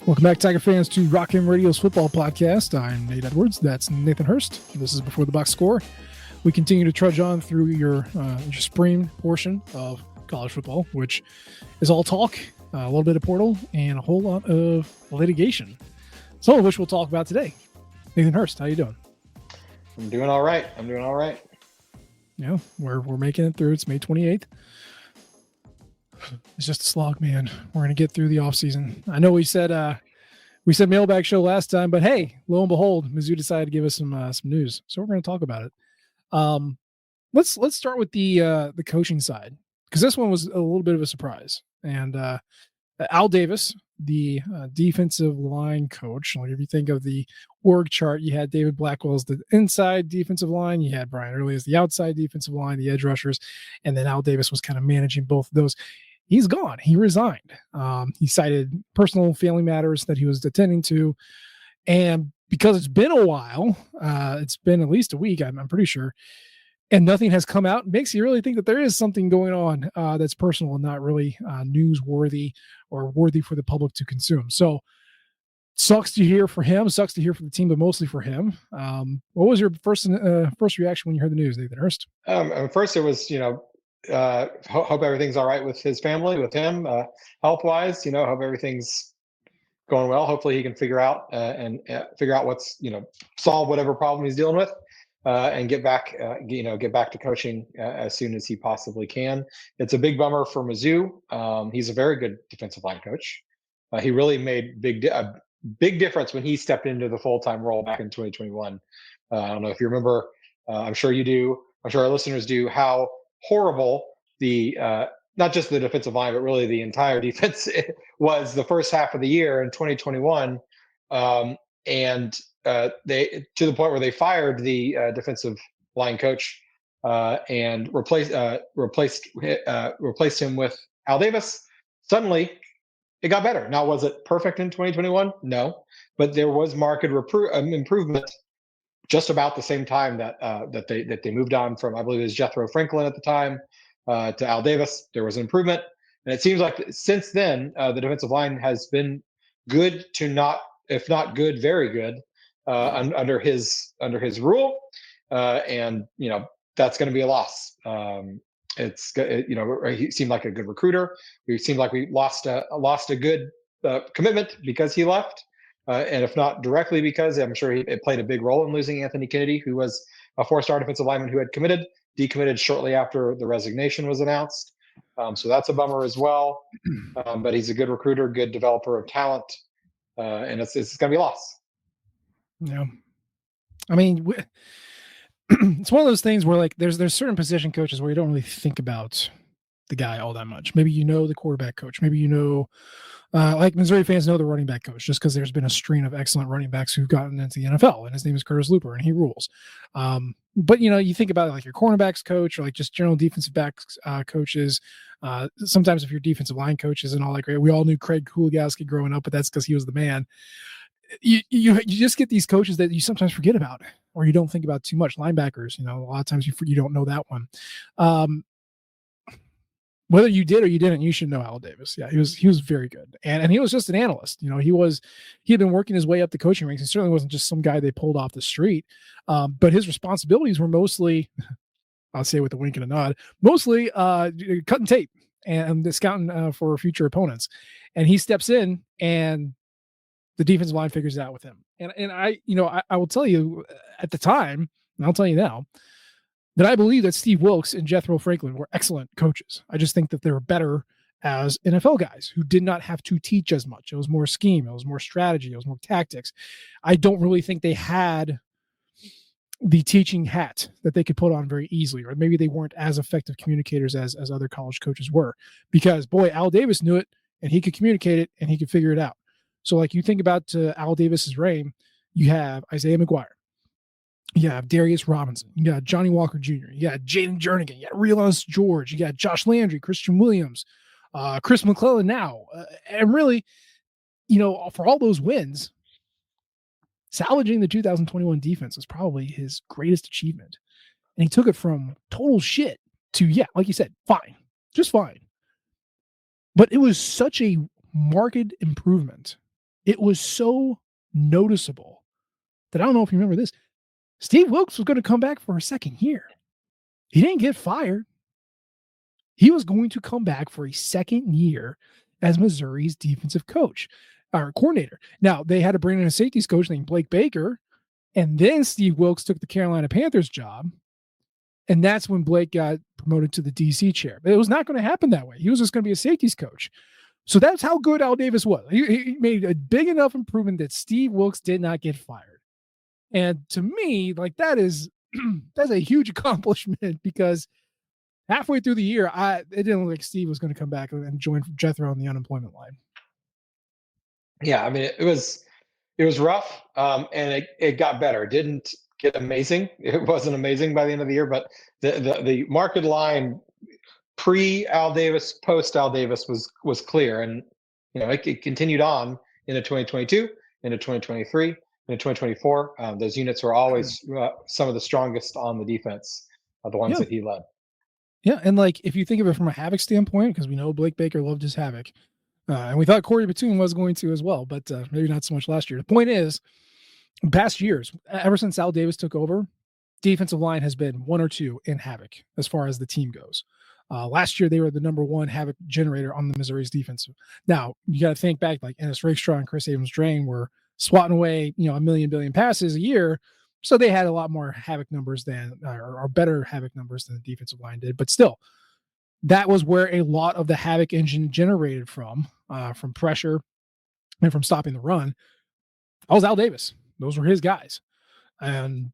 Welcome back, Tiger fans, to Rock M Radio's football podcast. I'm Nate Edwards. That's Nathan Hurst. This is Before the Box Score. We continue to trudge on through your spring portion of college football, which is all talk, a little bit of portal, and a whole lot of litigation, some of which we'll talk about today. Nathan Hurst, how you doing? I'm doing all right. Yeah, we're making it through. It's May 28th. It's just a slog, man. We're going to get through the offseason. I know we said mailbag show last time, but hey, lo and behold, Mizzou decided to give us some news. So we're going to talk about it. Let's start with the coaching side, because this one was a little bit of a surprise. And Al Davis, the defensive line coach, like if you think of the org chart, you had David Blackwell as the inside defensive line, you had Brian Early as the outside defensive line, the edge rushers, and then Al Davis was kind of managing both of those. He's gone. He resigned. He cited personal family matters that he was attending to. And because it's been a while, it's been at least a week, I'm pretty sure, and nothing has come out, makes you really think that there is something going on that's personal and not really newsworthy or worthy for the public to consume. So sucks to hear for him, sucks to hear for the team, but mostly for him. What was your first reaction when you heard the news, Nathan Hurst? First, it was, hope everything's all right with his family, with him, health-wise. Hope everything's going well. Hopefully, he can figure out what's, solve whatever problem he's dealing with, and get back to coaching as soon as he possibly can. It's a big bummer for Mizzou. He's a very good defensive line coach. He really made a big difference when he stepped into the full-time role back in 2021. I don't know if you remember. I'm sure you do. I'm sure our listeners do. How horrible the not just the defensive line, but really the entire defense was the first half of the year in 2021, and they, to the point where they fired the defensive line coach and replaced him with Al Davis. Suddenly, it got better. Now, was it perfect in 2021? No, but there was marked improvement. Just about the same time that they moved on from, I believe it was Jethro Franklin at the time, to Al Davis. There was an improvement, and it seems like since then the defensive line has been good to not, if not good, very good under his rule, and that's going to be a loss. He seemed like a good recruiter. It seemed like we lost a good commitment because he left. And if not directly because, I'm sure it played a big role in losing Anthony Kennedy, who was a four-star defensive lineman who had decommitted shortly after the resignation was announced. So that's a bummer as well. But he's a good recruiter, good developer of talent, and it's going to be a loss. Yeah, I mean, it's one of those things where like there's certain position coaches where you don't really think about the guy all that much. Maybe the quarterback coach. Maybe like Missouri fans know the running back coach just because there's been a string of excellent running backs who've gotten into the NFL, and his name is Curtis Looper, and he rules. But you think about like your cornerbacks coach or like just general defensive backs coaches. Sometimes if your defensive line coach isn't all that great, we all knew Craig Kuligowski growing up, but that's because he was the man. You just get these coaches that you sometimes forget about or you don't think about too much. Linebackers, a lot of times you don't know that one. Whether you did or you didn't, you should know Al Davis. Yeah, he was very good, and he was just an analyst. He had been working his way up the coaching ranks. He certainly wasn't just some guy they pulled off the street. But his responsibilities were mostly, I'll say with a wink and a nod, mostly cutting tape and scouting for future opponents. And he steps in, and the defensive line figures it out with him. And I will tell you at the time, and I'll tell you now, that I believe that Steve Wilkes and Jethro Franklin were excellent coaches. I just think that they were better as NFL guys who did not have to teach as much. It was more scheme. It was more strategy. It was more tactics. I don't really think they had the teaching hat that they could put on very easily, or maybe they weren't as effective communicators as other college coaches were, because boy, Al Davis knew it and he could communicate it and he could figure it out. So like you think about Al Davis's reign, you have Isaiah McGuire. You have Darius Robinson. You got Johnny Walker Jr. You got Jaden Jernigan. You got Reelus George. You got Josh Landry, Christian Williams, Chris McClellan now. And really, for all those wins, salvaging the 2021 defense was probably his greatest achievement. And he took it from total shit to, yeah, like you said, fine. Just fine. But it was such a marked improvement it was so noticeable that I don't know if you remember this. Steve Wilkes was going to come back for a second year. He didn't get fired. He was going to come back for a second year as Missouri's defensive coach or coordinator. Now, they had to bring in a safeties coach named Blake Baker, and then Steve Wilkes took the Carolina Panthers job. And that's when Blake got promoted to the DC chair. But it was not going to happen that way. He was just going to be a safeties coach. So that's how good Al Davis was. He made a big enough improvement that Steve Wilkes did not get fired. And to me, like that is that's a huge accomplishment because halfway through the year, it didn't look like Steve was going to come back and join Jethro on the unemployment line. Yeah, I mean it was rough, and it got better. It didn't get amazing. It wasn't amazing by the end of the year, but the market line pre Al Davis, post Al Davis was clear, and it continued on into 2022, into 2023, into 2024. Those units were always some of the strongest on the defense, the ones that he led. Yeah, and like if you think of it from a Havoc standpoint, because we know Blake Baker loved his Havoc, and we thought Corey Batoon was going to as well, but maybe not so much last year. The point is, in past years, ever since Al Davis took over, defensive line has been 1 or 2 in Havoc as far as the team goes. Last year, they were the number 1 Havoc generator on the Missouri's defense. Now, you got to think back, like Ennis Rakestraw and Chris Abrams-Drain were swatting away, a billion passes a year. So they had a lot more Havoc numbers than, or better Havoc numbers than the defensive line did. But still, that was where a lot of the Havoc engine generated from pressure and from stopping the run. That was Al Davis. Those were his guys. And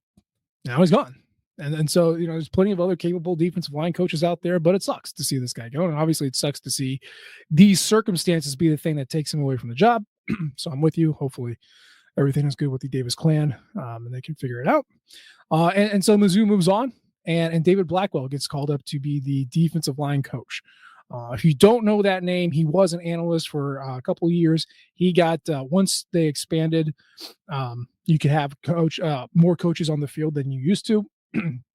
now he's gone. And so, there's plenty of other capable defensive line coaches out there, but it sucks to see this guy go. And obviously it sucks to see these circumstances be the thing that takes him away from the job. So I'm with you. Hopefully everything is good with the Davis clan, and they can figure it out. And so Mizzou moves on, and David Blackwell gets called up to be the defensive line coach. If you don't know that name, he was an analyst for a couple of years. He got, once they expanded, you could have more coaches on the field than you used to.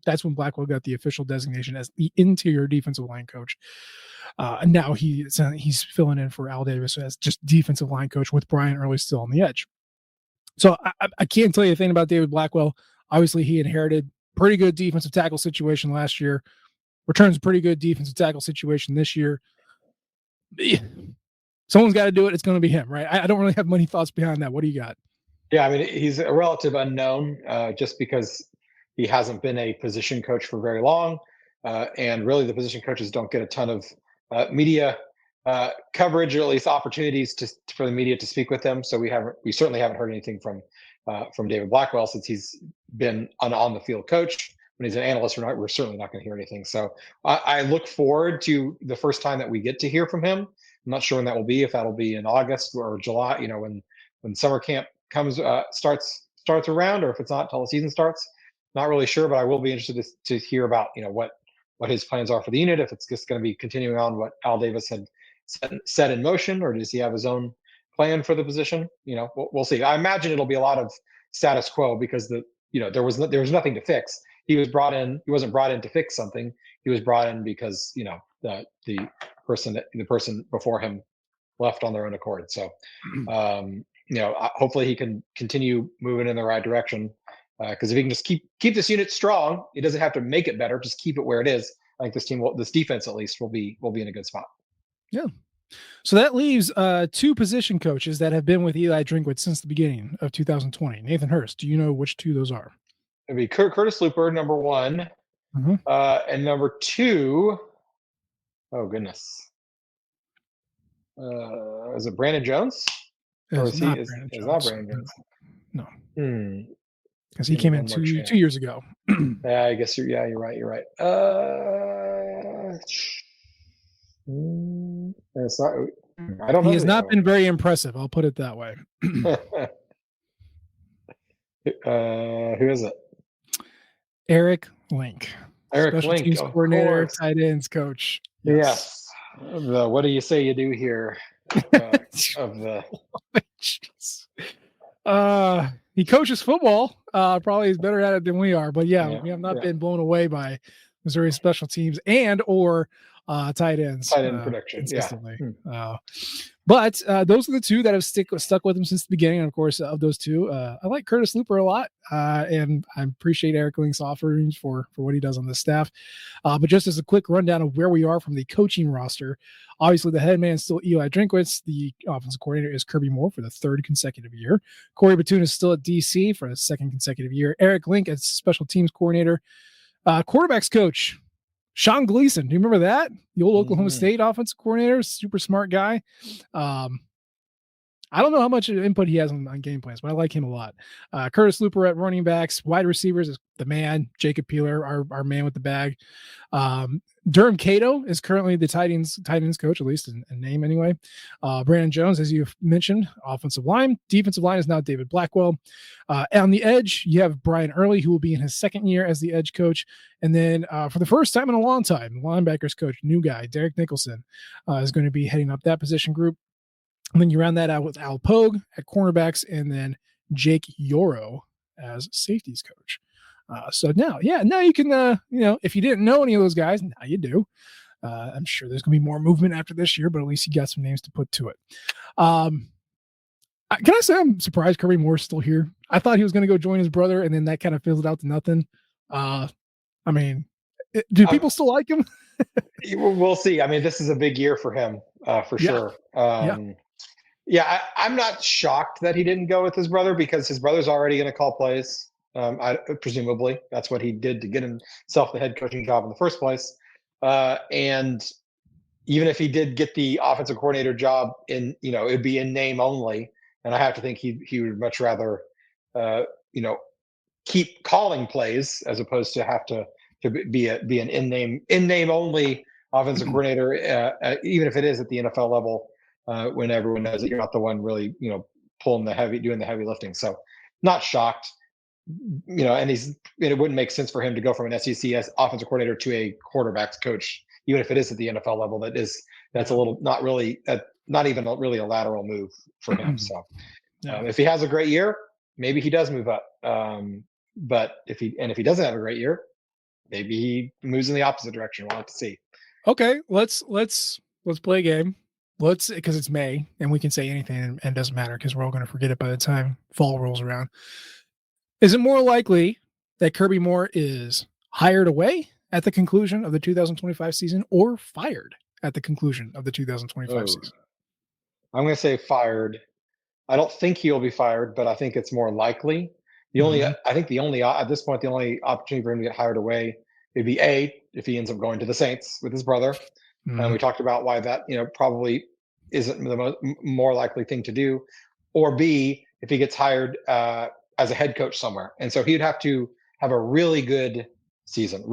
That's when Blackwell got the official designation as the interior defensive line coach. And now he's filling in for Al Davis as just defensive line coach with Brian Early still on the edge. So I can't tell you a thing about David Blackwell. Obviously, he inherited pretty good defensive tackle situation last year. Returns a pretty good defensive tackle situation this year. Someone's got to do it. It's going to be him, right? I don't really have many thoughts behind that. What do you got? Yeah, I mean, he's a relative unknown just because he hasn't been a position coach for very long. And really, the position coaches don't get a ton of media coverage, or at least opportunities for the media to speak with them. So we certainly haven't heard anything from David Blackwell since he's been an on the field coach. When he's an analyst, we're certainly not going to hear anything. So I look forward to the first time that we get to hear from him. I'm not sure when that will be, if that'll be in August or July, when summer camp comes starts around, or if it's not until the season starts. Not really sure, but I will be interested to hear about what his plans are for the unit, if it's just going to be continuing on what Al Davis had set in motion, or does he have his own plan for the position? We'll see. I imagine it'll be a lot of status quo because there was nothing to fix. He wasn't brought in to fix something. He was brought in because the person before him left on their own accord. So hopefully he can continue moving in the right direction. Because if he can just keep this unit strong, he doesn't have to make it better. Just keep it where it is. I think this defense at least will be in a good spot. Yeah. So that leaves 2 position coaches that have been with Eli Drinkwitz since the beginning of 2020. Nathan Hurst, do you know which 2 those are? It'd be Curtis Looper, number 1, and number 2. Oh goodness, is it Brandon Jones? Or is not Brandon Jones? No. Because he came in 2 years ago. Yeah, I guess you're right. You're right. It's not. I don't know. He has not been very impressive. I'll put it that way. Who is it? Eric Link. Eric Special Link, teams coordinator, tight ends coach. Yes. What do you say you do here? Of the. He coaches football. Probably is better at it than we are. But we have not been blown away by Missouri special teams and or tight ends. Tight end production. Consistently. But those are the two that have stuck with him since the beginning. And of course, of those two, I like Curtis Looper a lot, and I appreciate Eric Link's offerings for what he does on the staff. But just as a quick rundown of where we are from the coaching roster, obviously the head man is still Eli Drinkwitz. The offensive coordinator is Kirby Moore for the third consecutive year. Corey Batoon is still at DC for the second consecutive year. Eric Link as special teams coordinator. Quarterbacks coach, Sean Gleason. Do you remember that? The old Oklahoma State offensive coordinator, super smart guy. I don't know how much input he has on game plans, but I like him a lot. Curtis Looper at running backs. Wide receivers is the man, Jacob Peeler, our man with the bag. Durham Cato is currently the tight ends coach, at least in name anyway. Brandon Jones, as you've mentioned, offensive line. Defensive line is now David Blackwell. On the edge, you have Brian Early, who will be in his second year as the edge coach. And then for the first time in a long time, linebackers coach, new guy, Derek Nicholson, is going to be heading up that position group. And then you round that out with Al Pogue at cornerbacks, and then Jake Yoro as safeties coach. So now you can, if you didn't know any of those guys, now you do. I'm sure there's going to be more movement after this year, but at least you got some names to put to it. Can I say I'm surprised Kirby Moore's still here? I thought he was going to go join his brother, and then that kind of fizzled out to nothing. Do people still like him? We'll see. I mean, this is a big year for him, for sure. I'm not shocked that he didn't go with his brother, because his brother's already going to call plays. Presumably, that's what he did to get himself the head coaching job in the first place. And even if he did get the offensive coordinator job, it'd be in name only. And I have to think he would much rather, keep calling plays as opposed to have to be an in name only offensive coordinator, even if it is at the NFL level, when everyone knows that you're not the one really, doing the heavy lifting. So not shocked, and it wouldn't make sense for him to go from an SEC offensive coordinator to a quarterbacks coach, even if it is at the NFL level. That's a little, not even really a lateral move for him. So if he has a great year, maybe he does move up. But if he doesn't have a great year, maybe he moves in the opposite direction. We'll have to see. Okay, let's play a game. Because it's May and we can say anything and it doesn't matter because we're all going to forget it by the time fall rolls around. Is it more likely that Kirby Moore is hired away at the conclusion of the 2025 season or fired at the conclusion of the 2025 season? I'm going to say fired. I don't think he'll be fired, but I think it's more likely. At this point, the only opportunity for him to get hired away would be if he ends up going to the Saints with his brother. And we talked about why that, probably isn't the more likely thing to do, or B, if he gets hired as a head coach somewhere. And so he'd have to have a really good season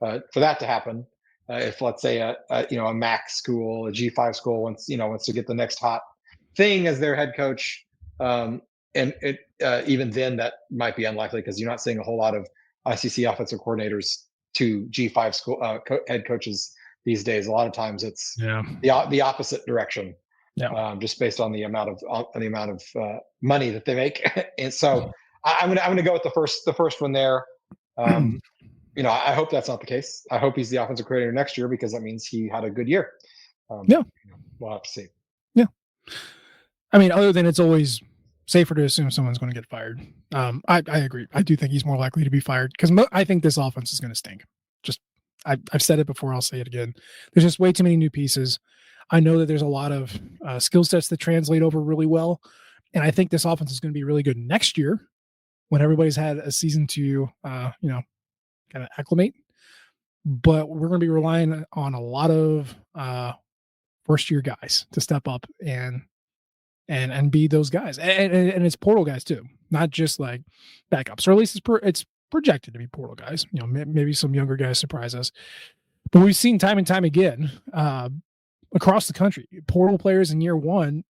for that to happen. If let's say a MAC school, a G5 school wants to get the next hot thing as their head coach. And even then that might be unlikely, because you're not seeing a whole lot of ICC offensive coordinators to G5 school head coaches these days. A lot of times it's the opposite direction, just based on the amount of money that they make. And so I'm gonna go with the first one there. I hope that's not the case. I hope he's the offensive coordinator next year, because that means he had a good year. We'll have to see. Yeah, I mean, other than it's always safer to assume someone's going to get fired. I agree. I do think he's more likely to be fired, because I think this offense is going to stink. I've said it before. I'll say it again. There's just way too many new pieces. I know that there's a lot of skill sets that translate over really well. And I think this offense is going to be really good next year when everybody's had a season to, kind of acclimate. But we're going to be relying on a lot of first year guys to step up and be those guys. And it's portal guys too, not just like backups, or at least it's projected to be portal guys. Maybe some younger guys surprise us, but we've seen time and time again across the country, portal players in year one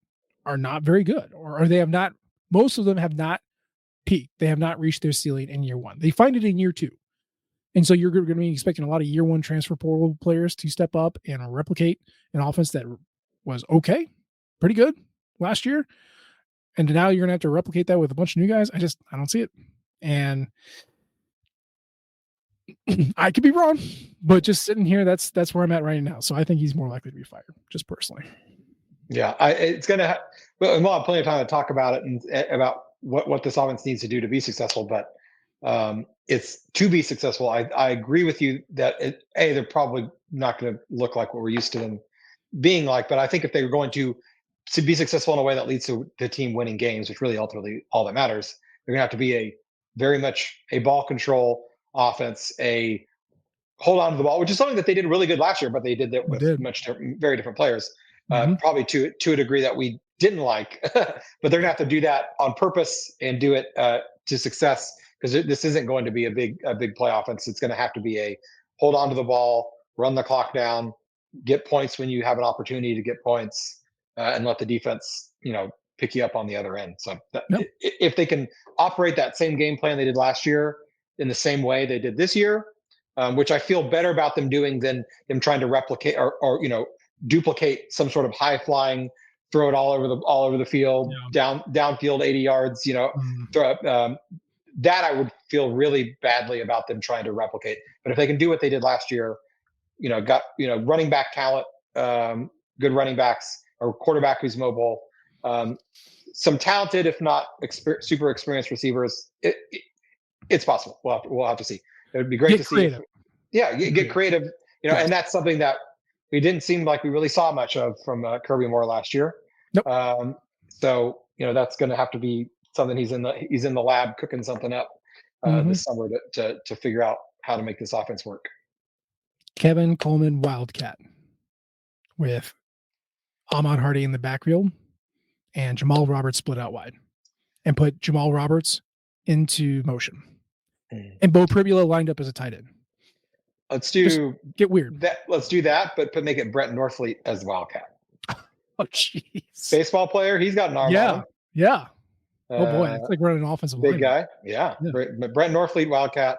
are not very good, or they have not. Most of them have not peaked. They have not reached their ceiling in year one. They find it in year two, and so you're going to be expecting a lot of year one transfer portal players to step up and replicate an offense that was pretty good last year, and now you're going to have to replicate that with a bunch of new guys. I don't see it, and I could be wrong, but just sitting here, that's where I'm at right now. So I think he's more likely to be fired, just personally. Yeah, it's going to. Well, we'll have plenty of time to talk about it and about what this offense needs to do to be successful. But it's to be successful. I agree with you that they're probably not going to look like what we're used to them being like. But I think if they're going to be successful in a way that leads to the team winning games, which really ultimately all that matters, they're going to have to be a very much a ball control offense, a hold on to the ball, which is something that they did really good last year, but they did that They with did. very different players, Mm-hmm. probably to a degree that we didn't like. But they're gonna have to do that on purpose and do it to success, because this isn't going to be a big play offense. It's going to have to be a hold on to the ball, run the clock down, get points when you have an opportunity to get points, and let the defense pick you up on the other end. So Yep. if they can operate that same game plan they did last year in the same way they did this year, which I feel better about them doing than them trying to replicate or duplicate some sort of high flying, throw it all over the field, downfield 80 yards. Throw that I would feel really badly about them trying to replicate. But if they can do what they did last year, got running back talent, good running backs, or quarterback who's mobile, some talented, if not super experienced receivers, it's possible. We'll have to see. It would be great to creative. see. Get creative. Yes. And that's something that we didn't seem like we really saw much of from Kirby Moore last year. Nope. So that's going to have to be something he's in the lab cooking something up this summer to figure out how to make this offense work. Kevin Coleman Wildcat with Ahmad Hardy in the backfield and Jamal Roberts split out wide, and put Jamal Roberts into motion. And Bo Pribula lined up as a tight end. Let's get weird. Let's do that, but make it Brett Norfleet as Wildcat. Oh, jeez. Baseball player. He's got an arm on him. Yeah. Oh, boy. It's like running an offensive big lineman. Guy. Yeah. Brett Norfleet, Wildcat.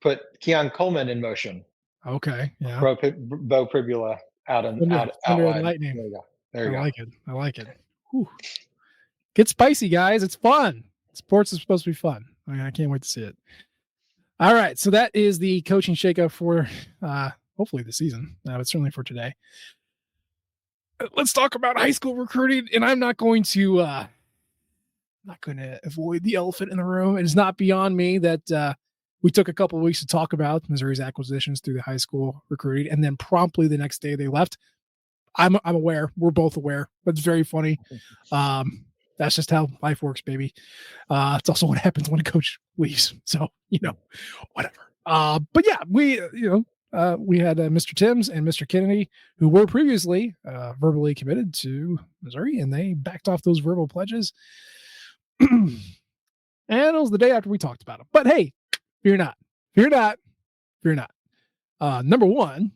Put Keon Coleman in motion. Okay. Yeah. Bo Pribula out wide. Lightning. There you go. I like it. Whew. Get spicy, guys. It's fun. Sports is supposed to be fun. I can't wait to see it. All right. So that is the coaching shakeup for hopefully the season, but certainly for today. Let's talk about high school recruiting. And I'm not going to avoid the elephant in the room. It is not beyond me that we took a couple of weeks to talk about Missouri's acquisitions through the high school recruiting, and then promptly the next day they left. I'm aware. We're both aware. But it's very funny. That's just how life works, baby. It's also what happens when a coach leaves. So, whatever. But yeah, we had Mr. Timms and Mr. Kennedy, who were previously verbally committed to Missouri, and they backed off those verbal pledges. And it was the day after we talked about them. But hey, fear not. Number one,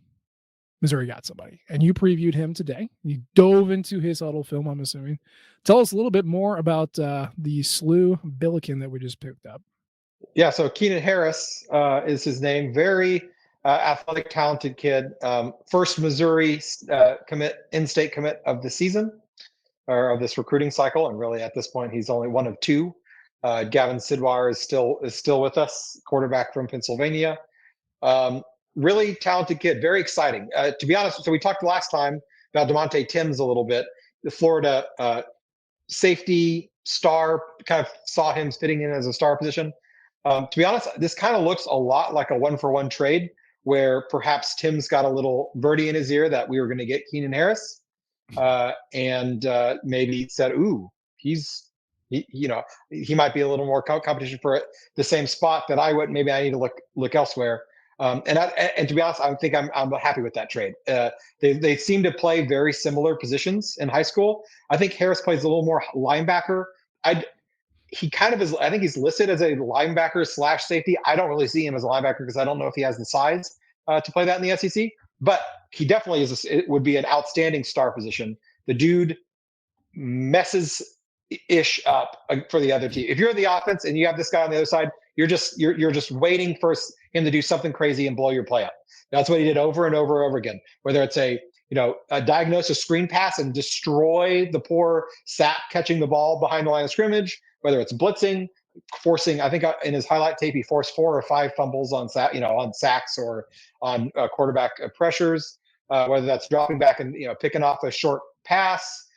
Missouri got somebody, and you previewed him today. You dove into his huddle film, I'm assuming. Tell us a little bit more about the SLU Billiken that we just picked up. Yeah, so Keenan Harris is his name. Very athletic, talented kid. First Missouri in-state commit of the season, or of this recruiting cycle, and really at this point he's only one of two. Gavin Sidwar is still with us, quarterback from Pennsylvania. Really talented kid, very exciting. To be honest, so we talked last time about DeMonte Timms a little bit. The Florida safety star, kind of saw him fitting in as a star position. To be honest, this kind of looks a lot like a 1-for-1 trade, where perhaps Timms got a little birdie in his ear that we were going to get Keenan Harris, and maybe said, "Ooh, he might be a little more competition for the same spot that I would. Maybe I need to look elsewhere." And to be honest, I think I'm happy with that trade. They seem to play very similar positions in high school. I think Harris plays a little more linebacker. He kind of is. I think he's listed as a linebacker / safety. I don't really see him as a linebacker because I don't know if he has the size to play that in the SEC. But he definitely is. It would be an outstanding star position. The dude messes ish up for the other team. If you're in the offense and you have this guy on the other side, you're just waiting for him to do something crazy and blow your play up. That's what he did over and over and over again. Whether it's a diagnose a screen pass and destroy the poor sap catching the ball behind the line of scrimmage, whether it's blitzing, forcing. I think in his highlight tape he forced 4 or 5 fumbles on sacks or on quarterback pressures. Whether that's dropping back and picking off a short pass,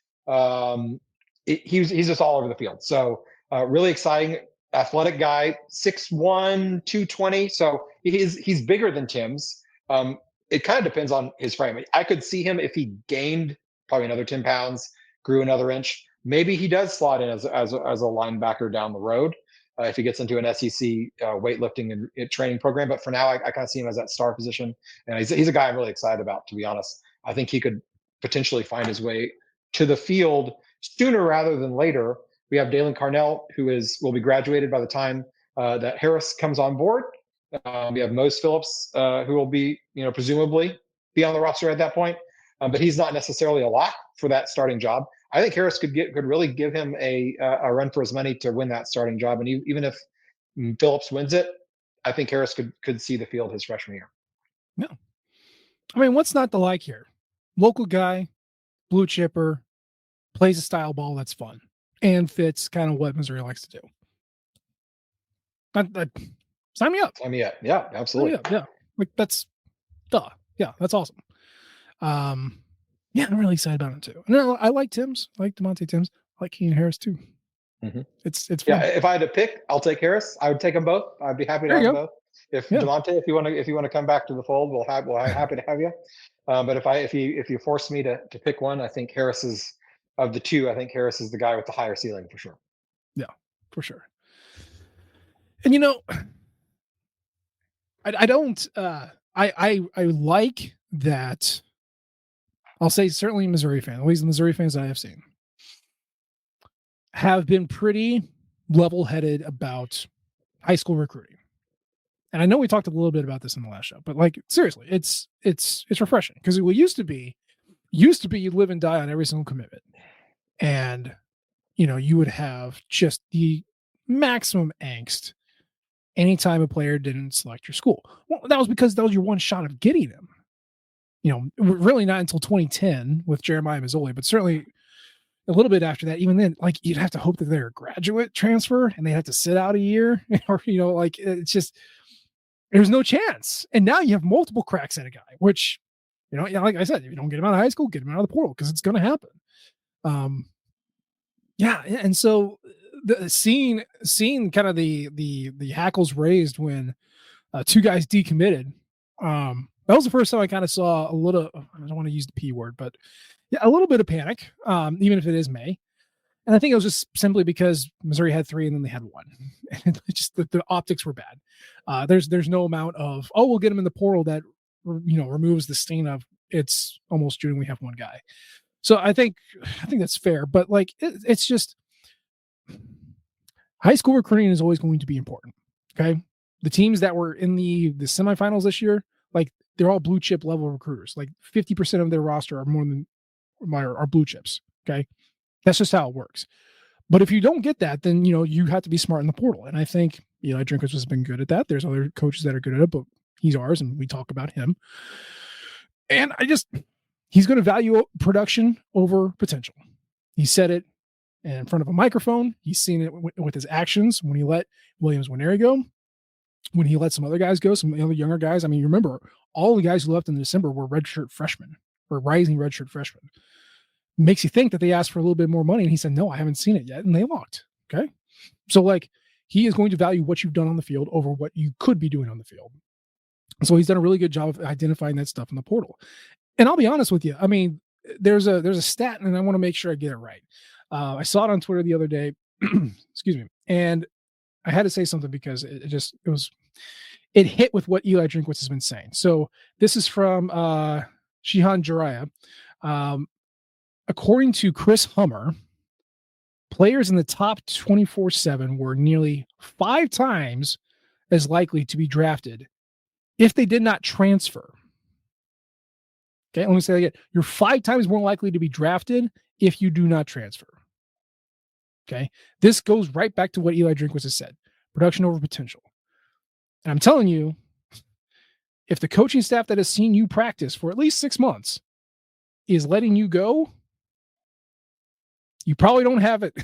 He's just all over the field. So really exciting, athletic guy, 6'1", 220. So he's bigger than Tim's. It kind of depends on his frame. I could see him if he gained probably another 10 pounds, grew another inch. Maybe he does slot in as a linebacker down the road if he gets into an SEC weightlifting and training program. But for now, I kind of see him as that star position. And he's a guy I'm really excited about, to be honest. I think he could potentially find his way to the field sooner rather than later. We have Dalen Carnell, who will be graduated by the time that Harris comes on board. We have Mose Phillips, who will be, presumably be on the roster at that point. But he's not necessarily a lock for that starting job. I think Harris could really give him a run for his money to win that starting job. And even if Phillips wins it, I think Harris could see the field his freshman year. No, I mean, what's not to like here? Local guy, blue chipper, plays a style ball that's fun and fits kind of what Missouri likes to do. Sign me up. Sign me up. Yeah, absolutely. Yeah. Like that's yeah, that's awesome. Yeah, I'm really excited about him too. No, I like Tim's. I like DeMonte Timms. I like Keenan Harris too. Mm-hmm. It's fun. Yeah. If I had to pick, I'll take Harris. I would take them both. I'd be happy to have them both. DeMonte, if you want to come back to the fold, we'll happy to have you. But if you force me to pick one, I think Harris is, of the two, I think Harris is the guy with the higher ceiling for sure. Yeah, for sure. And I don't I like that. I'll say certainly Missouri fan, at least the Missouri fans that I have seen, have been pretty level-headed about high school recruiting. And I know we talked a little bit about this in the last show, but like seriously, it's refreshing because it used to be you live and die on every single commitment. And you would have just the maximum angst anytime a player didn't select your school. Well, that was because that was your one shot of getting him. Really not until 2010 with Jeremiah Mazzoli, but certainly a little bit after that. Even then, like you'd have to hope that they're a graduate transfer and they have to sit out a year, or like it's just there's no chance. And now you have multiple cracks at a guy, which like I said, if you don't get him out of high school, get him out of the portal because it's going to happen. Yeah, and so seeing kind of the hackles raised when two guys decommitted. That was the first time I kind of saw a little, I don't want to use the P word, but yeah, a little bit of panic, even if it is May. And I think it was just simply because Missouri had 3 and then they had 1. And just the optics were bad. There's no amount of, we'll get him in the portal that, removes the stain of it's almost June. We have 1 guy. So I think that's fair, but like, it's just high school recruiting is always going to be important. Okay. The teams that were in the semifinals this year, like they're all blue chip level recruiters. Like 50% of their roster are blue chips. Okay. That's just how it works. But if you don't get that, then, you have to be smart in the portal. And I think Eli Drinkwitz has been good at that. There's other coaches that are good at it, but he's ours and we talk about him. And he's going to value production over potential. He said it in front of a microphone. He's seen it with his actions when he let Williams Nwaneri go, when he let some other guys go, some other younger guys. I mean, remember, all the guys who left in December were redshirt freshmen or rising redshirt freshmen. Makes you think that they asked for a little bit more money. And he said, no, I haven't seen it yet. And they walked. Okay. So like he is going to value what you've done on the field over what you could be doing on the field. So he's done a really good job of identifying that stuff in the portal. And I'll be honest with you. I mean, there's a stat and I want to make sure I get it right. I saw it on Twitter the other day, excuse me. And I had to say something because it hit with what Eli Drinkwitz has been saying. So this is from Shihan Jiraiya. According to Chris Hummer, players in the top 24/7 were nearly 5 times as likely to be drafted if they did not transfer. Okay, let me say that again. You're 5 times more likely to be drafted if you do not transfer. Okay, this goes right back to what Eli Drinkwitz has said: production over potential. And I'm telling you, if the coaching staff that has seen you practice for at least 6 months is letting you go, you probably don't have it.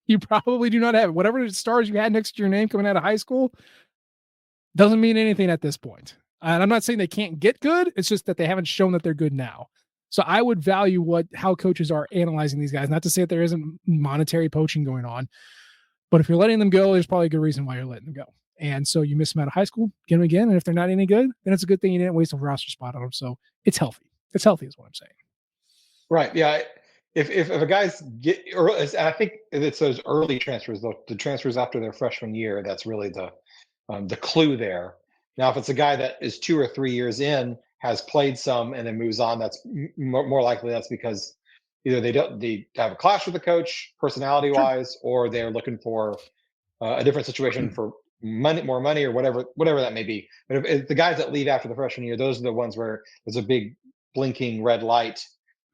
You probably do not have it. Whatever stars you had next to your name coming out of high school doesn't mean anything at this point. And I'm not saying they can't get good. It's just that they haven't shown that they're good now. So I would value how coaches are analyzing these guys. Not to say that there isn't monetary poaching going on, but if you're letting them go, there's probably a good reason why you're letting them go. And so you miss them out of high school, get them again. And if they're not any good, then it's a good thing you didn't waste a roster spot on them. So it's healthy. It's healthy is what I'm saying. Right. Yeah. If a guy's I think it's those early transfers, the transfers after their freshman year, that's really the clue there. Now, if it's a guy that is 2 or 3 years in, has played some, and then moves on, that's more likely that's because either they have a clash with the coach, personality wise, or they're looking for a different situation for more money, or whatever that may be. But if the guys that leave after the freshman year, those are the ones where there's a big blinking red light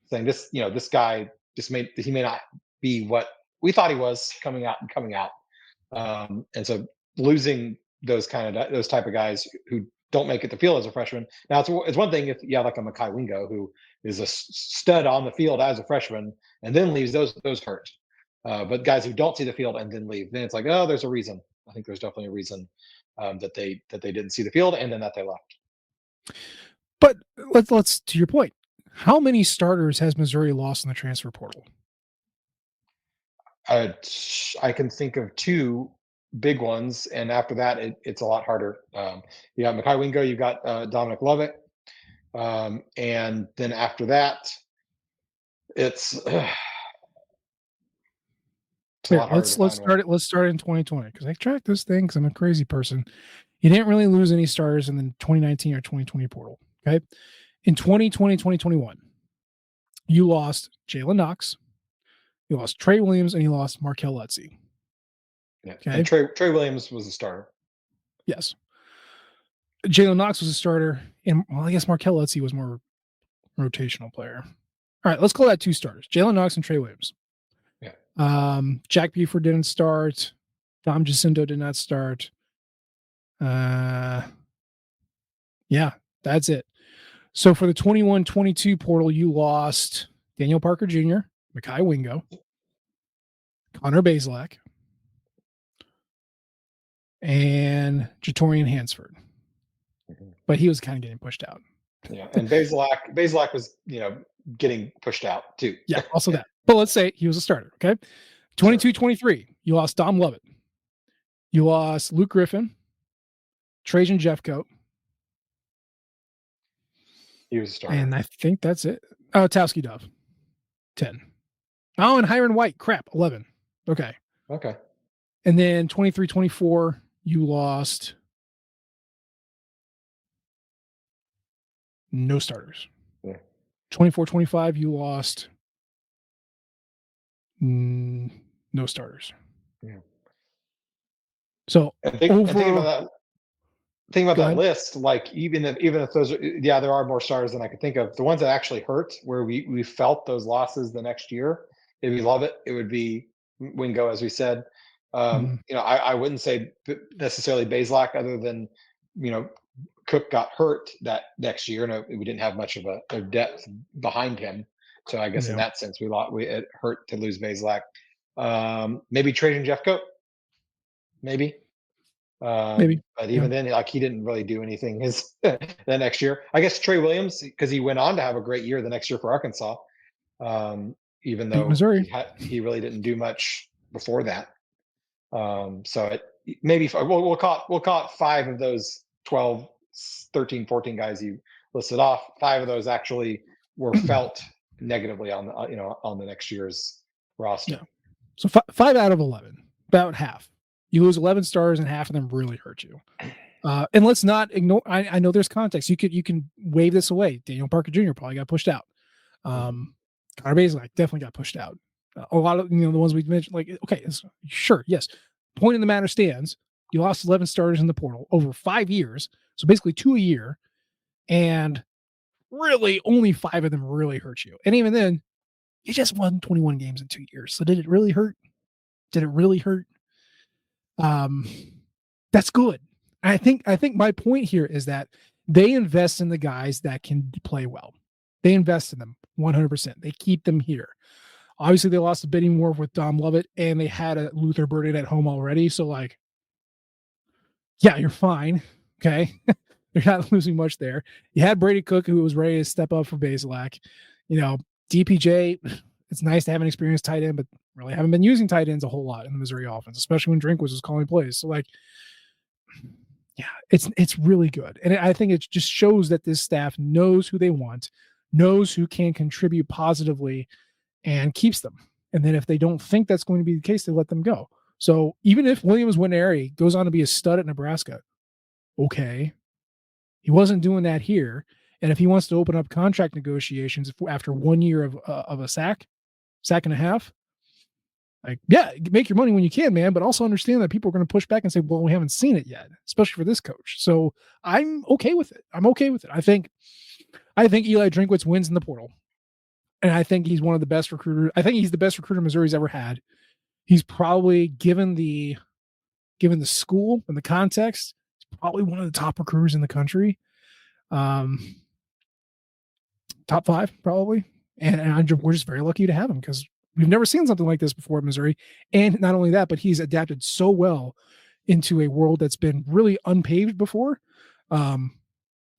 saying this guy he may not be what we thought he was coming out. And so losing those type of guys who don't make it to field as a freshman. Now it's one thing if you have like a Mekhi Wingo who is a stud on the field as a freshman and then leaves, those hurt. But guys who don't see the field and then leave, then it's like, oh, there's a reason. I think there's definitely a reason that they didn't see the field and then that they left. But let's to your point. How many starters has Missouri lost in the transfer portal? I can think of 2 big ones, and after that, it's a lot harder. You got Mekhi Wingo, you got Dominic Lovett, and then after that, it's Here, let's start it. Let's start in 2020 because I tracked this thing because I'm a crazy person. You didn't really lose any starters in the 2019 or 2020 portal. Okay, in 2020, 2021, you lost Jalen Knox, you lost Trey Williams, and you lost Markel Letzi. Yeah. Okay, and Trey Williams was a starter. Yes, Jalen Knox was a starter, and I guess Markel Letzi was more rotational player. All right, let's call that 2 starters: Jalen Knox and Trey Williams. Yeah. Jack Buford didn't start. Dom Jacinto did not start. Yeah, that's it. So for the 21-22 portal, you lost Daniel Parker Jr., Mekhi Wingo, Connor Bazelak, and Jatorian Hansford. But he was kind of getting pushed out. Yeah, and Bazelak was, getting pushed out too. Yeah, also that. But let's say he was a starter, okay? 22-23, you lost Dom Lovett. You lost Luke Griffin, Trajan Jeffcoat. He was a starter. And I think that's it. Oh, Towski Dove, 10. Oh, and Hiron White, crap, 11. Okay. And then 23-24, you lost no starters. Yeah. 24-25, you lost no starters. Yeah. So think about that list. Like even if those there are more starters than I could think of. The ones that actually hurt, where we felt those losses the next year. If you love it, it would be Wingo, as we said. I wouldn't say necessarily Bazelak, other than Cook got hurt that next year, and we didn't have much of a depth behind him. So I guess in that sense, it hurt to lose Bazelak. Maybe Trajan Jeffcoat, maybe. But even then, like, he didn't really do anything the next year. I guess Trey Williams, because he went on to have a great year the next year for Arkansas, even though Missouri. He really didn't do much before that. So maybe we'll call it 5 of those 12, 13, 14 guys you listed off. 5 of those actually were felt negatively on the next year's roster. Yeah. So 5 out of 11, about half. You lose 11 stars and half of them really hurt you. And let's not ignore. I know there's context. You can wave this away. Daniel Parker Jr. probably got pushed out. Connor Bazelak definitely got pushed out. A lot of the ones we mentioned. Like, okay, sure, yes. Point in the matter stands. You lost 11 starters in the portal over 5 years, so basically 2 a year, and really only 5 of them really hurt you. And even then, you just won 21 games in 2 years. So did it really hurt? Did it really hurt? That's good. I think my point here is that they invest in the guys that can play well. They invest in them 100%. They keep them here. Obviously, they lost a bidding war with Dom Lovett, and they had a Luther Burden at home already. So, like, yeah, you're fine. Okay. You're not losing much there. You had Brady Cook, who was ready to step up for Bazelak. DPJ, it's nice to have an experienced tight end, but really haven't been using tight ends a whole lot in the Missouri offense, especially when Drinkwitz was calling plays. So yeah, it's really good. And I think it just shows that this staff knows who they want, knows who can contribute positively, and keeps them. And then if they don't think that's going to be the case, they let them go. So even if Williams Nwaneri goes on to be a stud at Nebraska, okay, he wasn't doing that here. And if he wants to open up contract negotiations after 1 year of a sack and a half, make your money when you can, man, but also understand that people are going to push back and say, well, we haven't seen it yet, especially for this coach. So I'm okay with it. I think Eli Drinkwitz wins in the portal. And I think he's one of the best recruiters. I think he's the best recruiter Missouri's ever had. He's probably, given the school and the context, he's probably one of the top recruiters in the country. Top 5, probably. And we're just very lucky to have him because we've never seen something like this before at Missouri. And not only that, but he's adapted so well into a world that's been really unpaved before. I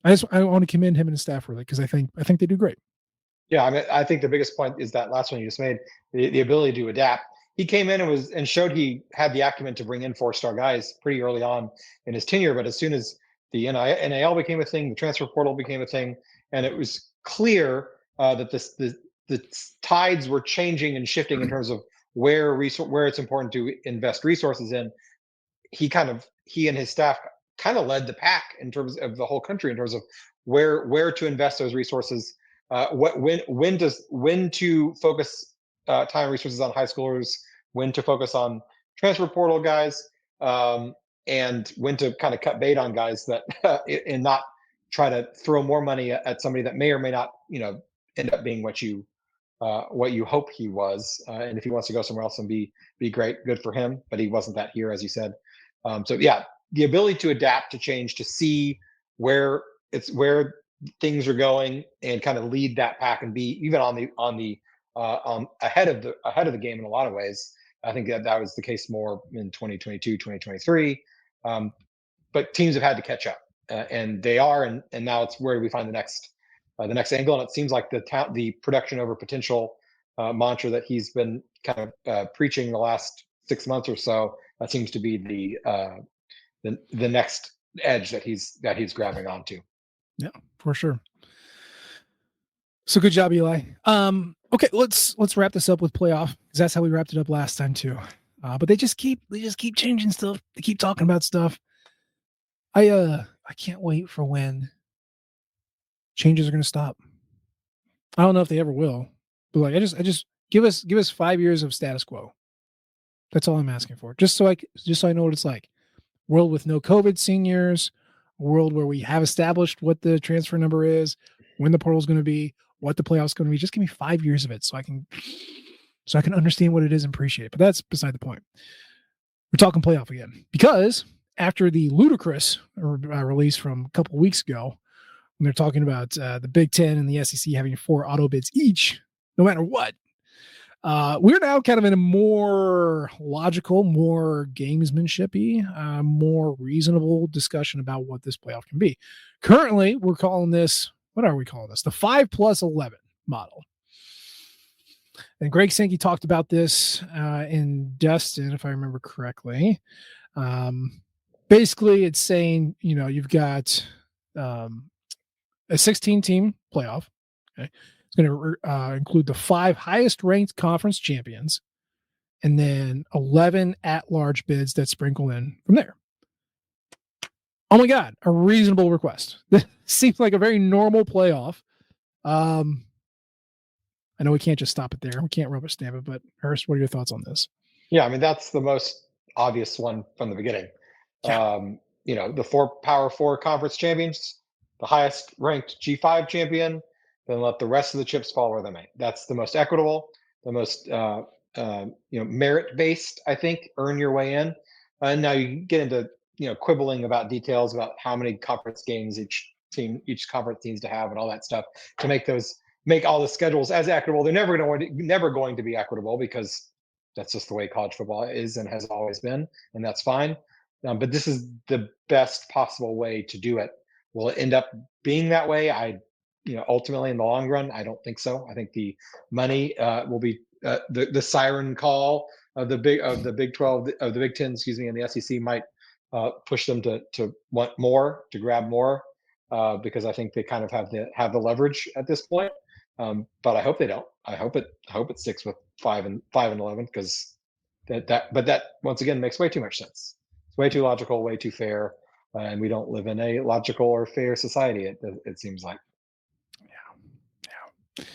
want to commend him and his staff really, because I think they do great. Yeah, I mean, I think the biggest point is that last one you just made, the ability to adapt. He came in and showed he had the acumen to bring in 4-star guys pretty early on in his tenure. But as soon as the NIL became a thing, the transfer portal became a thing, and it was clear that the tides were changing and shifting in terms of where it's important to invest resources in. He and his staff kind of led the pack in terms of the whole country in terms of where to invest those resources, when to focus time and resources on high schoolers, when to focus on transfer portal guys, and when to kind of cut bait on guys that and not try to throw more money at somebody that may or may not end up being what you hope he was. And if he wants to go somewhere else and be great, good for him. But he wasn't that here, as you said. So yeah, the ability to adapt, to change, to see where things are going, and kind of lead that pack and be even on ahead of the game in a lot of ways. I think that was the case more in 2022, 2023. But teams have had to catch up, and they are, and now it's where we find the next angle. And it seems like the production over potential mantra that he's been kind of preaching the last 6 months or so, that seems to be the next edge that he's grabbing onto. Yeah, for sure. So good job, Eli. Okay, let's wrap this up with playoff, because that's how we wrapped it up last time too. But they just keep changing stuff. They keep talking about stuff. I can't wait for when changes are going to stop. I don't know if they ever will, but I just give us 5 years of status quo. That's all I'm asking for. Just so I know what it's like. World with no COVID seniors, a world where we have established what the transfer number is, when the portal is going to be, what the playoffs going to be. Just give me 5 years of it so I can understand what it is and appreciate it. But that's beside the point. We're talking playoff again, because after the ludicrous release from a couple of weeks ago, when they're talking about the Big Ten and the SEC having 4 auto bids each, no matter what, we're now kind of in a more logical, more gamesmanshipy, more reasonable discussion about what this playoff can be. Currently, we're calling this, what are we calling this? The 5+11 model. And Greg Sankey talked about this in Dustin, if I remember correctly. Basically, it's saying, you've got a 16-team playoff. Okay. It's going to include the 5 highest-ranked conference champions, and then 11 at-large bids that sprinkle in from there. Oh my God, a reasonable request. This seems like a very normal playoff. I know we can't just stop it there. We can't rubber stamp it, but Hurst, what are your thoughts on this? Yeah, I mean, that's the most obvious one from the beginning. Yeah. The 4 Power 4 conference champions, the highest ranked G5 champion, then let the rest of the chips fall where they may. That's the most equitable, the most merit-based, I think. Earn your way in. And now you get into quibbling about details about how many conference games each conference needs to have and all that stuff to make all the schedules as equitable. They're never going to be equitable, because that's just the way college football is and has always been, and that's fine. But this is the best possible way to do it. Will it end up being that way? ultimately in the long run, I don't think so. I think the money will be the siren call of the Big 12 of the Big 10, excuse me, and the SEC might push them to want more, to grab more, because I think they kind of have the leverage at this point. But I hope they don't. I hope it sticks with 5-11, because that once again makes way too much sense. It's way too logical, way too fair, and we don't live in a logical or fair society. It seems like. Yeah.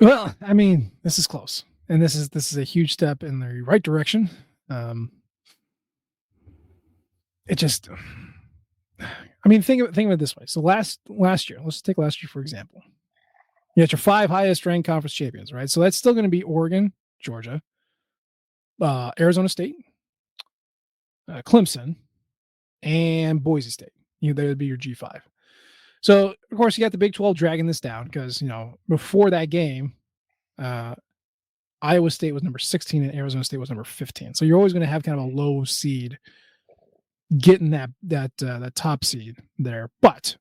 Well, I mean, this is close, and this is a huge step in the right direction. It just, I mean, think of it this way. So last year, let's take last year for example. You got your 5 highest ranked conference champions, right? So that's still going to be Oregon, Georgia, Arizona State, Clemson, and Boise State. They would be your G5. So of course you got the Big 12 dragging this down because before that game, Iowa State was number 16 and Arizona State was number 15. So you're always going to have kind of a low seed getting that top seed there. But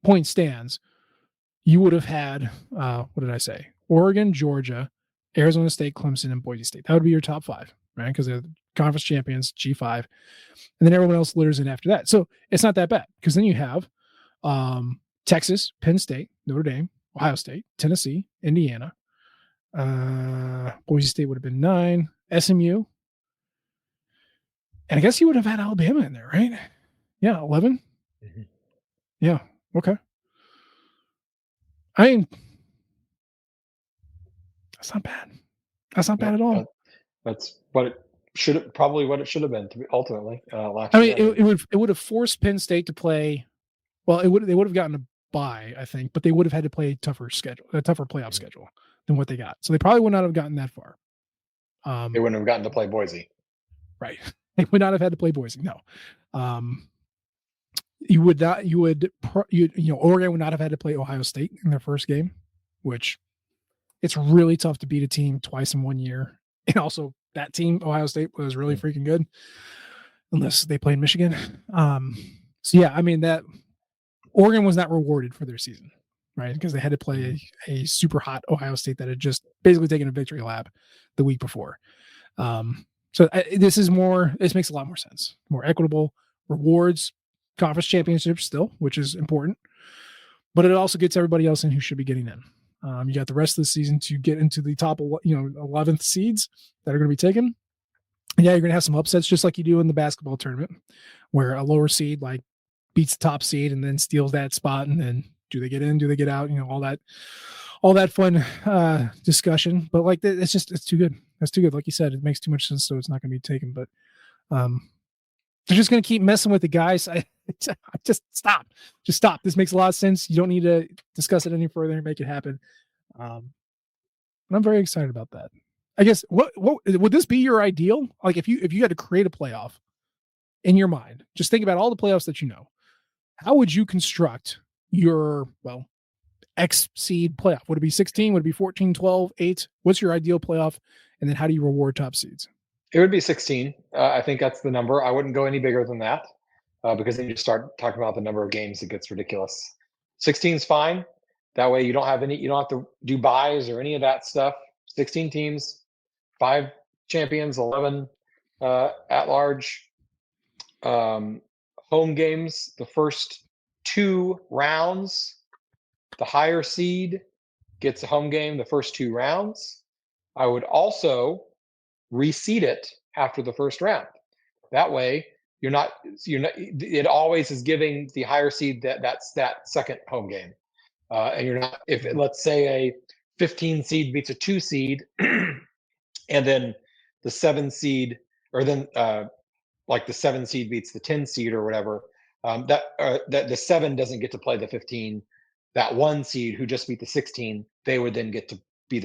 point stands, you would have had what did I say? Oregon, Georgia, Arizona State, Clemson, and Boise State. That would be your top 5, right? Because they're the conference champions, G5, and then everyone else litters in after that. So it's not that bad because then you have Texas, Penn State, Notre Dame, Ohio State, Tennessee, Indiana. Boise State would have been 9, SMU, and I guess you would have had Alabama in there, right? Yeah, 11. Mm-hmm. Yeah, okay. I mean, that's not bad. That's not bad at all. That's what it should have been to be ultimately last year. I mean, it would have forced Penn State to play. Well, they would have gotten a bye, I think, but they would have had to play a tougher playoff schedule than what they got. So they probably would not have gotten that far. They wouldn't have gotten to play Boise. Right. They would not have had to play Boise. No. Oregon would not have had to play Ohio State in their first game, which it's really tough to beat a team twice in 1 year. And also that team, Ohio State, was really freaking good unless they played Michigan. So yeah, I mean that Oregon was not rewarded for their season, right? Because they had to play a super hot Ohio State that had just basically taken a victory lap the week before. So this makes a lot more sense. More equitable rewards, conference championships still, which is important, but it also gets everybody else in who should be getting in. You got the rest of the season to get into the top, 11th seeds that are going to be taken. And yeah, you're going to have some upsets just like you do in the basketball tournament, where a lower seed like beats the top seed and then steals that spot. And then do they get in? Do they get out? All that fun discussion. But like, it's too good. That's too good. Like you said, it makes too much sense, so it's not going to be taken. But they're just going to keep messing with the guys. Just stop. Just stop. This makes a lot of sense. You don't need to discuss it any further and make it happen. And I'm very excited about that. I guess what would this be your ideal? Like if you had to create a playoff in your mind, just think about all the playoffs that you know. How would you construct your X seed playoff? Would it be 16? Would it be 14, 12, 8? What's your ideal playoff? And then how do you reward top seeds? It would be 16. I think that's the number. I wouldn't go any bigger than that because then you start talking about the number of games. It gets ridiculous. 16 is fine. That way you don't have to do buys or any of that stuff. 16 teams, 5 champions, 11 at large. Home games, the first 2 rounds, the higher seed gets a home game the first 2 rounds. I would also reseed it after the first round. That way you're not it always is giving the higher seed that second home game. And you're not, if let's say a 15 seed beats a 2 seed and then the 7 seed, or then like the 7 seed beats the 10 seed or whatever, that the 7 doesn't get to play the 15. That 1 seed who just beat the 16, they would then get to be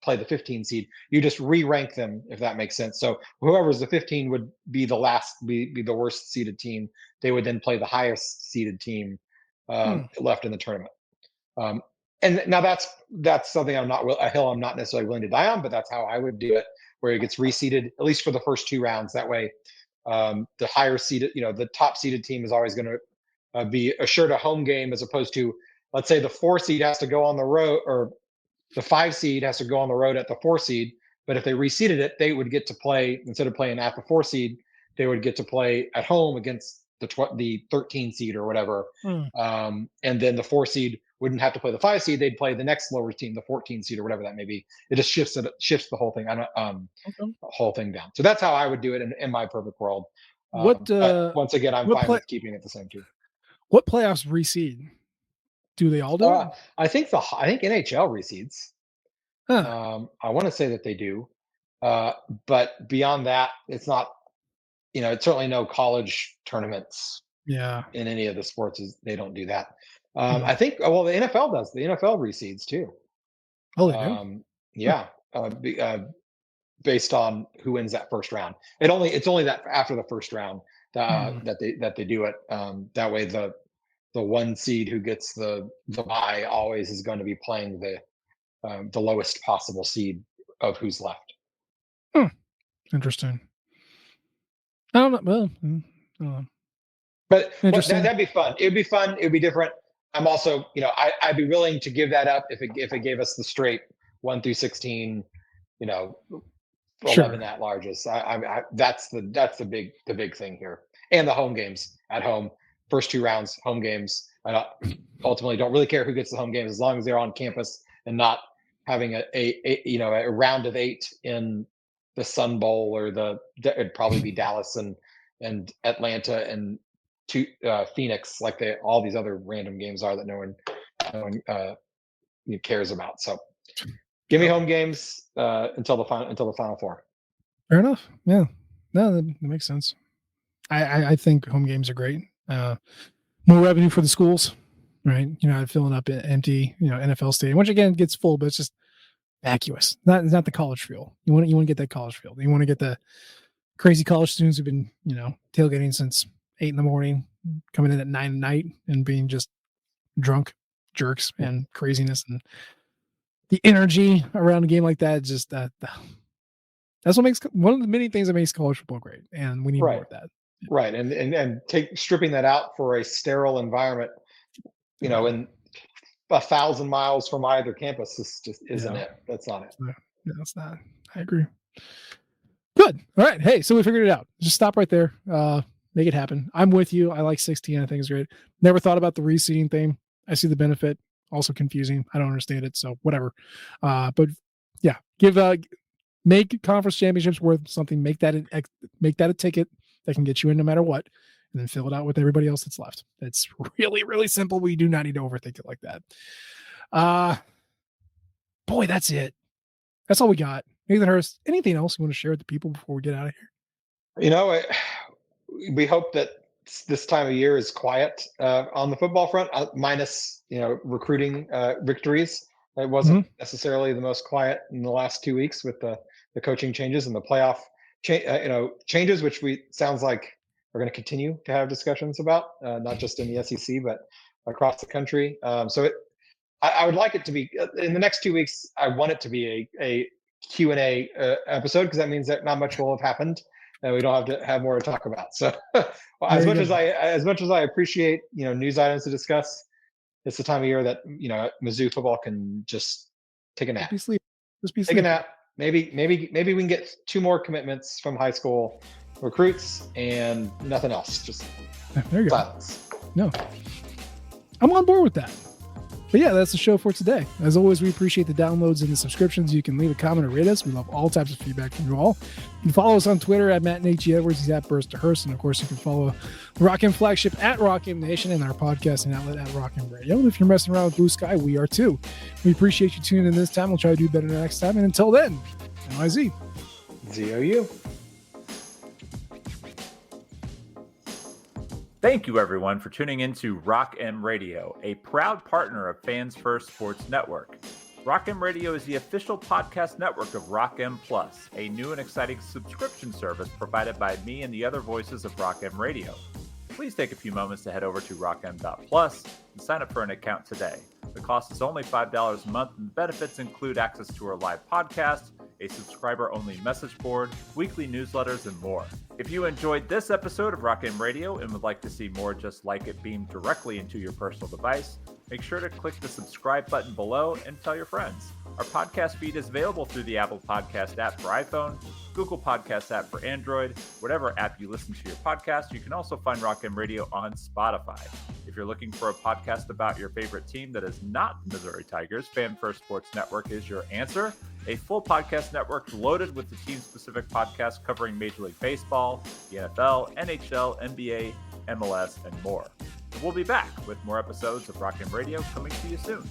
play the 15 seed. You just re-rank them, if that makes sense. So whoever's the 15 would be the the worst seeded team. They would then play the highest seeded team left in the tournament. And now that's something a hill I'm not necessarily willing to die on, but that's how I would do it, where it gets reseeded at least for the first 2 rounds. That way, the higher seeded, the top seeded team is always going to be assured a home game, as opposed to let's say the 4 seed has to go on the road, or the 5 seed has to go on the road at the 4 seed. But if they reseeded it, they would get to play, instead of playing at the 4 seed, they would get to play at home against the 13 seed or whatever. And then the 4 seed wouldn't have to play the 5 seed; they'd play the next lower team, the 14 seed or whatever that may be. It just shifts the whole thing. The whole thing down. So that's how I would do it in my perfect world. Once again, I'm fine with keeping it the same too. What playoffs reseed? Do they all do it? I think NHL reseeds. Huh. I want to say that they do, but beyond that, it's not. It's certainly no college tournaments. Yeah. In any of the sports, they don't do that. I think. Well, the NFL does. The NFL reseeds too. Oh, they do? Yeah. Based on who wins that first round. It's only that after the first round that they do it. That way the 1 seed who gets the bye always is going to be playing the lowest possible seed of who's left. Interesting. I don't know. Well, I don't know. But that'd be fun. It'd be fun. It'd be different. I'm also, I'd be willing to give that up if it gave us the straight 1 through 16, 11 at larges. That's the big thing here. And the home games at home, first 2 rounds, home games. I ultimately don't really care who gets the home games as long as they're on campus and not having a round of 8 in the Sun Bowl, or it'd probably be Dallas and Atlanta and Phoenix, like all these other random games are that no one cares about. So give me home games until the Final Four. Fair enough. Yeah, no, that makes sense. I think home games are great. More revenue for the schools, right? Filling up an empty NFL stadium, which again gets full, but it's just vacuous. It's not the college feel. You want to get that college feel. You want to get the crazy college students who've been tailgating since 8 a.m, coming in at 9 at night and being just drunk jerks and craziness, and the energy around a game like that. Just that's what makes one of the many things that makes college football great, and we need more of that. Right, and stripping that out for a sterile environment, in 1,000 miles from either campus just isn't it. That's not it. No, that's not. I agree. Good. All right. Hey, so we figured it out. Just stop right there. Make it happen. I'm with you. I like 16. I think it's great. Never thought about the reseeding thing. I see the benefit. Also confusing. I don't understand it. So whatever. But yeah, make conference championships worth something. Make that a ticket that can get you in no matter what, and then fill it out with everybody else that's left. It's really, really simple. We do not need to overthink it like that. Boy, that's it. That's all we got. Nathan Hurst, anything else you want to share with the people before we get out of here? We hope that this time of year is quiet on the football front, minus recruiting victories. It wasn't necessarily the most quiet in the last 2 weeks with the coaching changes and the playoff changes, which sounds like we're going to continue to have discussions about, not just in the SEC but across the country. I would like it to be in the next 2 weeks. I want it to be a Q&A episode, because that means that not much will have happened and we don't have to have more to talk about. So as much as I appreciate news items to discuss, it's the time of year that Mizzou football can just take a nap. Just be sleep. Take a nap. Maybe we can get 2 more commitments from high school recruits and nothing else. Just there you silence. Go. No, I'm on board with that. But yeah, that's the show for today. As always, we appreciate the downloads and the subscriptions. You can leave a comment or rate us. We love all types of feedback from you all. You can follow us on Twitter at Matt and H.E. Edwards. He's at Burst to Hurst. And of course, you can follow the Rock M flagship at Rock M Nation and our podcasting outlet at Rock M Radio. And if you're messing around with Blue Sky, we are too. We appreciate you tuning in this time. We'll try to do better next time. And until then, NYZ. ZOU. Thank you, everyone, for tuning into Rock M Radio, a proud partner of Fans First Sports Network. Rock M Radio is the official podcast network of Rock M Plus, a new and exciting subscription service provided by me and the other voices of Rock M Radio. Please take a few moments to head over to rockm.plus and sign up for an account today. The cost is only $5 a month, and the benefits include access to our live podcast, a subscriber-only message board, weekly newsletters, and more. If you enjoyed this episode of Rock M Radio and would like to see more just like it beamed directly into your personal device, Make sure to click the subscribe button below and tell your friends. Our podcast feed is available through the Apple Podcast app for iPhone, Google Podcast app for Android, whatever app you listen to your podcast. You can also find Rock M Radio on Spotify. If you're looking for a podcast about your favorite team that is not Missouri Tigers, Fan First Sports Network is your answer. A full podcast network loaded with the team-specific podcasts covering Major League Baseball, the NFL, NHL, NBA, MLS, and more. We'll be back with more episodes of Rock M Radio coming to you soon.